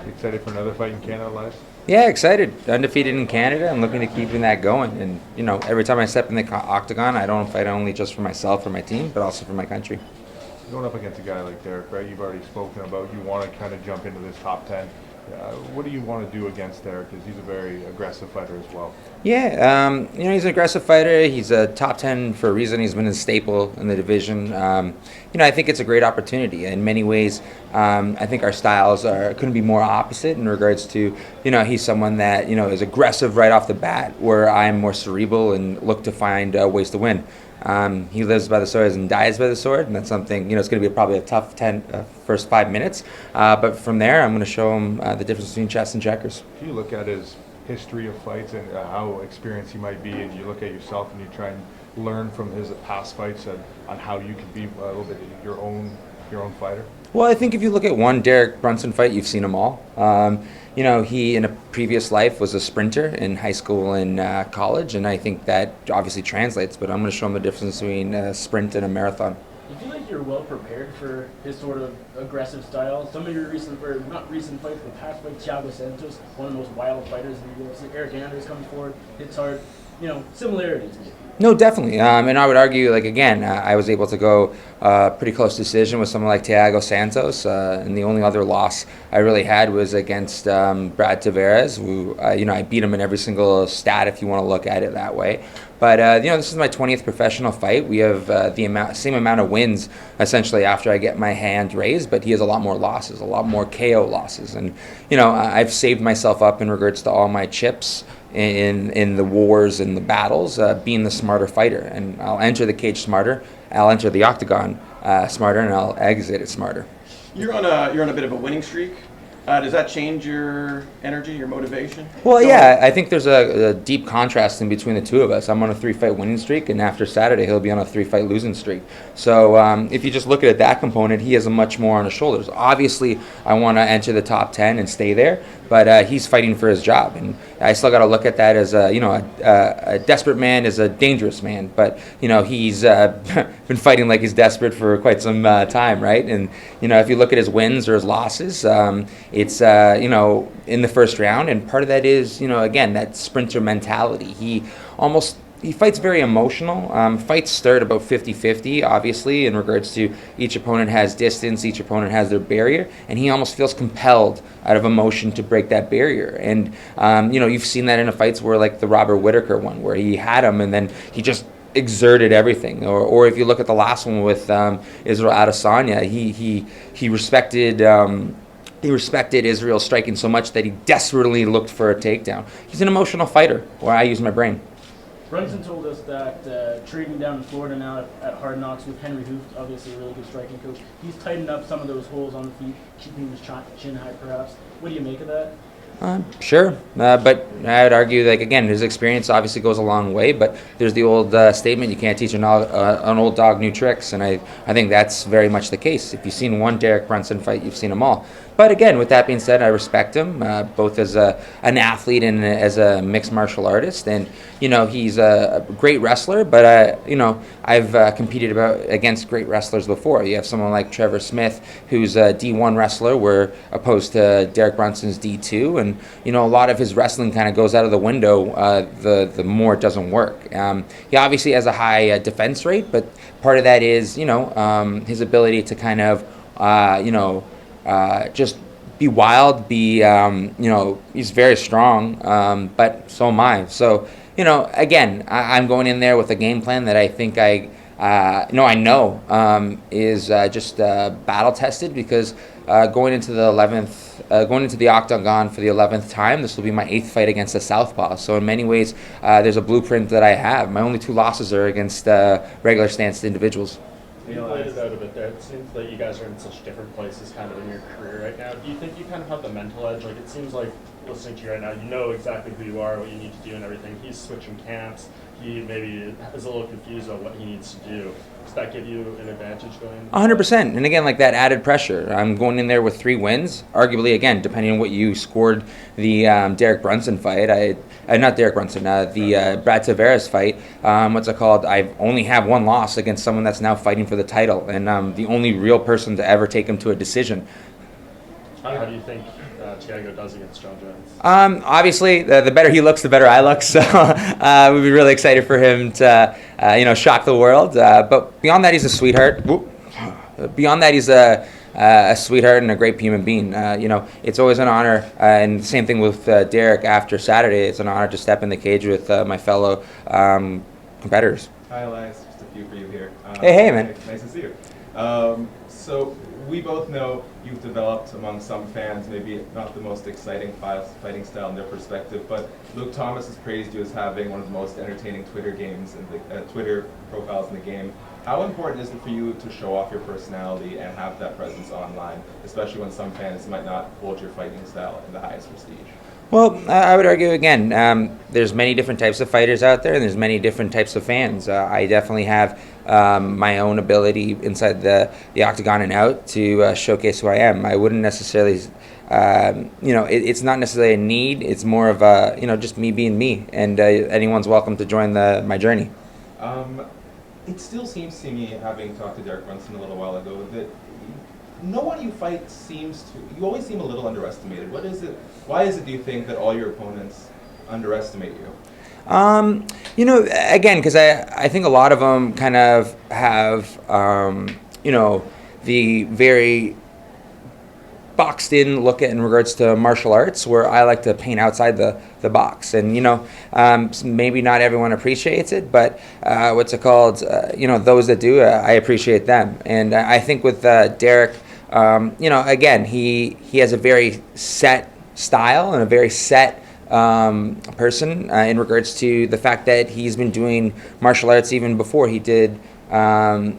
You excited for another fight in Canada, Elias? Yeah, excited. Undefeated in Canada. I'm looking to keeping that going. And, every time I step in the octagon, I don't fight only just for myself or my team, but also for my country. Going up against a guy like Derek, right? You've already spoken about you want to kind of jump into this top 10. What do you want to do against Derek? Because he's a very aggressive fighter as well. Yeah, he's an aggressive fighter. He's a top 10 for a reason. He's been a staple in the division. I think it's a great opportunity. In many ways, I think our styles couldn't be more opposite in regards to, he's someone that, is aggressive right off the bat, where I'm more cerebral and look to find ways to win. He lives by the sword and dies by the sword, and that's something, it's going to be probably a tough first 5 minutes. But from there, I'm going to show him the difference between chess and checkers. If you look at his history of fights and how experienced he might be, and you look at yourself and you try and learn from his past fights on how you can be a little bit your own fighter? Well, I think if you look at one Derek Brunson fight, you've seen them all. He in a previous life was a sprinter in high school and college, and I think that obviously translates, but I'm going to show him the difference between a sprint and a marathon. Do you feel like you're well prepared for his sort of aggressive style? Some of your not recent fights, but past fight, Thiago Santos, one of the most wild fighters in the UFC. Eric Anders comes forward, hits hard. Similarities. No, definitely. And I would argue, I was able to go pretty close decision with someone like Thiago Santos. And the only other loss I really had was against Brad Tavares, who, I beat him in every single stat if you want to look at it that way. But, this is my 20th professional fight. We have the same amount of wins, essentially, after I get my hand raised, but he has a lot more losses, a lot more KO losses. And, I've saved myself up in regards to all my chips in the wars and the battles, being the smarter fighter. And I'll enter the cage smarter, I'll enter the octagon smarter, and I'll exit it smarter. You're on a bit of a winning streak. Does that change your energy, your motivation? Well, yeah, I think there's a deep contrast in between the two of us. I'm on a 3-fight winning streak, and after Saturday, he'll be on a 3-fight losing streak. So if you just look at that component, he has a much more on his shoulders. Obviously, I want to enter the top 10 and stay there, but he's fighting for his job, and I still got to look at that as a desperate man is a dangerous man. But he's been fighting like he's desperate for quite some time, right? And if you look at his wins or his losses, it's in the first round, and part of that is again that sprinter mentality. He fights very emotional. Fights start about 50-50, obviously, in regards to each opponent has distance, each opponent has their barrier, and he almost feels compelled out of emotion to break that barrier. And, you've seen that in the fights where, like the Robert Whittaker one, where he had him and then he just exerted everything. Or if you look at the last one with Israel Adesanya, he respected... He respected Israel striking so much that he desperately looked for a takedown. He's an emotional fighter, where I use my brain. Brunson told us that trading down in Florida now at Hard Knocks with Henry Hooft, obviously a really good striking coach, he's tightened up some of those holes on the feet, keeping his chin high perhaps. What do you make of that? Sure, but I would argue, again, his experience obviously goes a long way, but there's the old statement, you can't teach an old dog new tricks, and I think that's very much the case. If you've seen one Derek Brunson fight, you've seen them all. But again, with that being said, I respect him, both as an athlete and as a mixed martial artist, and he's a great wrestler, but I've competed against great wrestlers before. You have someone like Trevor Smith, who's a D1 wrestler, where opposed to Derek Brunson's D2, and a lot of his wrestling kind of goes out of the window the more it doesn't work. He obviously has a high defense rate, but part of that is his ability to kind of just be wild, he's very strong, but so am I. So, again, I'm going in there with a game plan that I think I know is just battle tested, because going into the octagon for the 11th time, this will be my 8th fight against a southpaw. So in many ways, there's a blueprint that I have. My only 2 losses are against regular stance individuals. You laid it out a bit there. It seems like you guys are in such different places kind of in your career right now. Do you think you kind of have the mental edge? Like, it seems like, listening to you right now, you know exactly who you are, what you need to do and everything. He's switching camps. He maybe is a little confused on what he needs to do. Does that give you an advantage going into 100%. And again, that added pressure. I'm going in there with 3 wins. Arguably, again, depending on what you scored the Derek Brunson fight, not Derek Brunson, the Brad Tavares fight, I only have 1 loss against someone that's now fighting for the title, and I'm the only real person to ever take him to a decision. How do you think Thiago does against John Jones? Obviously, the better he looks, the better I look. So we'd be really excited for him to, shock the world. But beyond that, he's a sweetheart. Beyond that, he's a sweetheart and a great human being. It's always an honor, and same thing with Derek after Saturday. It's an honor to step in the cage with my fellow competitors. Hi, Elias. Just a few for you here. Hey, man. Nice to see you. So we both know you've developed among some fans maybe not the most exciting fighting style in their perspective, but Luke Thomas has praised you as having one of the most entertaining Twitter games and Twitter profiles in the game. How important is it for you to show off your personality and have that presence online, especially when some fans might not hold your fighting style in the highest prestige? Well, I would argue again, there's many different types of fighters out there, and there's many different types of fans. I definitely have my own ability inside the octagon and out to showcase who I am. I wouldn't necessarily, it's not necessarily a need. It's more of a, just me being me, and anyone's welcome to join my journey. It still seems to me, having talked to Derek Brunson a little while ago, that no one you fight you always seem a little underestimated. What is it? Why is it, do you think, that all your opponents underestimate you? Again, because I think a lot of them kind of have, the very boxed in look at in regards to martial arts, where I like to paint outside the box. And, maybe not everyone appreciates it, but those that do, I appreciate them. And I think with Derek, again, he has a very set style and a very set person in regards to the fact that he's been doing martial arts even before he did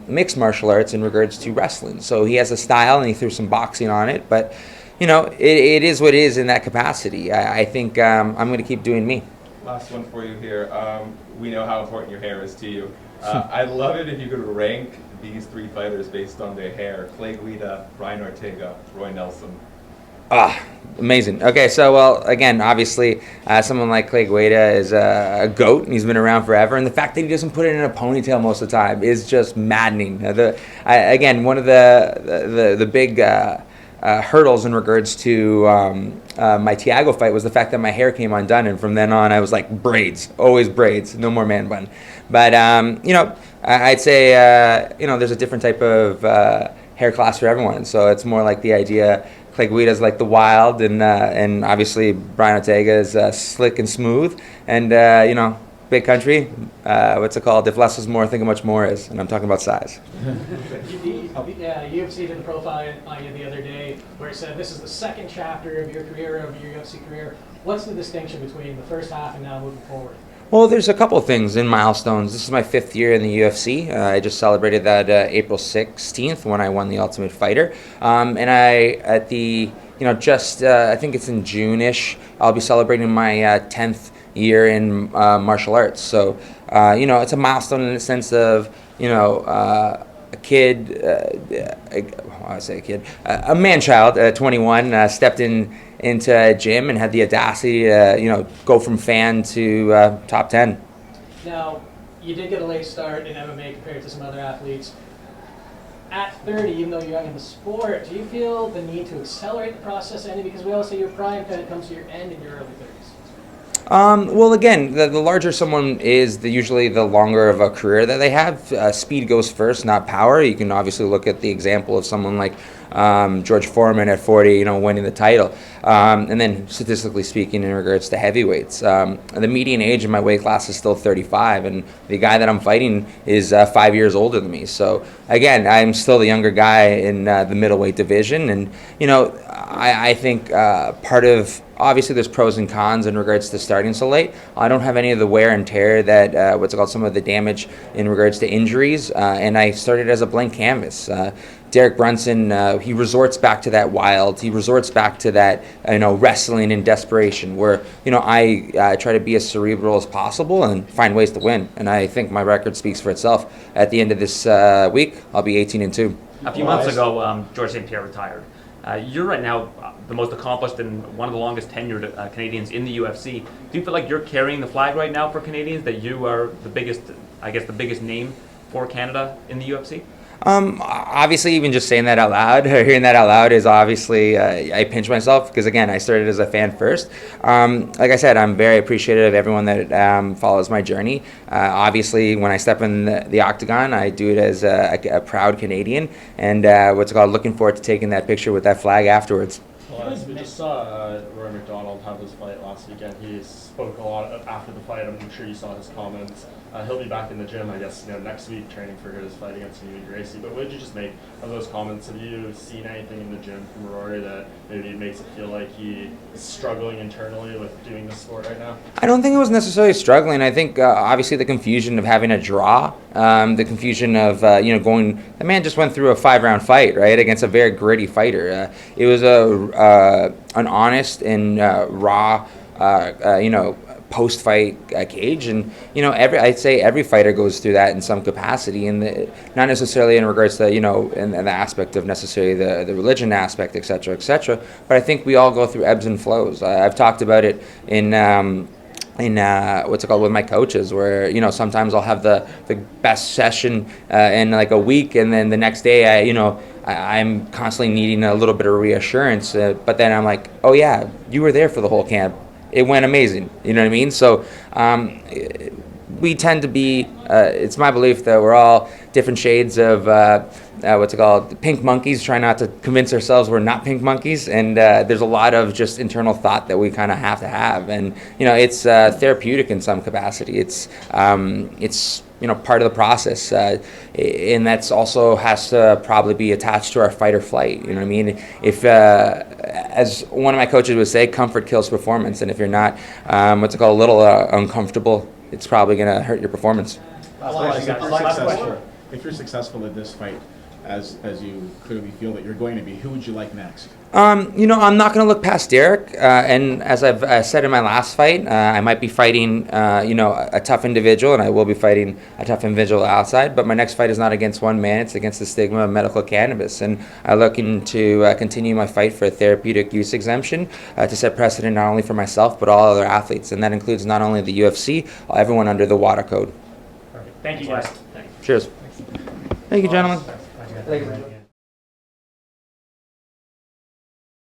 mixed martial arts in regards to wrestling. So he has a style, and he threw some boxing on it. But, it is what it is in that capacity. I think I'm going to keep doing me. Last one for you here. We know how important your hair is to you. I'd love it if you could rank these three fighters based on their hair: Clay Guida, Brian Ortega, Roy Nelson. Amazing. Okay, so, well, again, obviously, someone like Clay Guida is a GOAT, and he's been around forever, and the fact that he doesn't put it in a ponytail most of the time is just maddening. Again, one of the big hurdles in regards to my Thiago fight was the fact that my hair came undone, and from then on, I was like, braids, always braids, no more man bun. But, I'd say, there's a different type of hair class for everyone, so it's more like the idea. Clay Guida's like the wild, and obviously Brian Ortega is slick and smooth, and big country. What's it called? If less is more, think how much more is, and I'm talking about size. UFC did a profile on you the other day where it said this is the second chapter of your career, of your UFC career. What's the distinction between the first half and now moving forward? Well, there's a couple of things in milestones. This is my 5th year in the UFC. I just celebrated that April 16th when I won the Ultimate Fighter. And I think it's in June-ish, I'll be celebrating my 10th year in martial arts. So, it's a milestone in the sense of, a man-child at 21 stepped into a gym and had the audacity to, go from fan to top 10. Now, you did get a late start in MMA compared to some other athletes. At 30, even though you're young in the sport, do you feel the need to accelerate the process any? Because we all say your prime kind of comes to your end in your early 30s. Well, again, the larger someone is, usually the longer of a career that they have. Speed goes first, not power. You can obviously look at the example of someone like George Foreman at 40, winning the title. And then statistically speaking, in regards to heavyweights, the median age in my weight class is still 35, and the guy that I'm fighting is 5 years older than me. So again, I'm still the younger guy in the middleweight division, and I think part of, obviously there's pros and cons in regards to starting so late. I don't have any of the wear and tear that some of the damage in regards to injuries, and I started as a blank canvas. Derek Brunson, he resorts back to that wild. He resorts back to that, wrestling and desperation, where, I try to be as cerebral as possible and find ways to win. And I think my record speaks for itself. At the end of this week, I'll be 18-2. A few months ago, George St. Pierre retired. You're right now the most accomplished and one of the longest tenured Canadians in the UFC. Do you feel like you're carrying the flag right now for Canadians, that you are the biggest name for Canada in the UFC? Obviously, even just saying that out loud, or hearing that out loud is obviously, I pinch myself because, again, I started as a fan first. Like I said, I'm very appreciative of everyone that follows my journey. Obviously, when I step in the octagon, I do it as a proud Canadian, and looking forward to taking that picture with that flag afterwards. Well, as we just saw Roy McDonald have his fight last weekend. He spoke a lot after the fight. I'm sure you saw his comments. He'll be back in the gym, I guess, next week training for his fight against Newey Gracie. But what did you just make of those comments? Have you seen anything in the gym from Rory that maybe makes it feel like he is struggling internally with doing this sport right now? I don't think it was necessarily struggling. I think obviously the confusion of having a draw, the confusion of going. The man just went through a 5-round fight, right, against a very gritty fighter. It was an honest and raw, post-fight cage, and I'd say every fighter goes through that in some capacity, and not necessarily in regards to in the aspect of necessarily the religion aspect, etc., etc. But I think we all go through ebbs and flows. I've talked about it in with my coaches, where sometimes I'll have the best session in like a week, and then the next day I'm constantly needing a little bit of reassurance, but then I'm like, oh yeah, you were there for the whole camp. It went amazing. You know what I mean? So we tend to be, it's my belief that we're all different shades of, pink monkeys, try not to convince ourselves we're not pink monkeys. And there's a lot of just internal thought that we kind of have to have. And, it's therapeutic in some capacity. It's part of the process. And that's also has to probably be attached to our fight or flight. You know what I mean? If, as one of my coaches would say, comfort kills performance. And if you're not, a little uncomfortable, it's probably going to hurt your performance. If you're successful at this fight, as you clearly feel that you're going to be, who would you like next? I'm not going to look past Derek. And as I've said in my last fight, I might be fighting, a tough individual, and I will be fighting a tough individual outside. But my next fight is not against one man; it's against the stigma of medical cannabis. And I'm looking to continue my fight for a therapeutic use exemption to set precedent not only for myself but all other athletes, and that includes not only the UFC, everyone under the WADA code. Perfect. Thank you, guys. Cheers. Thank you, gentlemen. Thank you.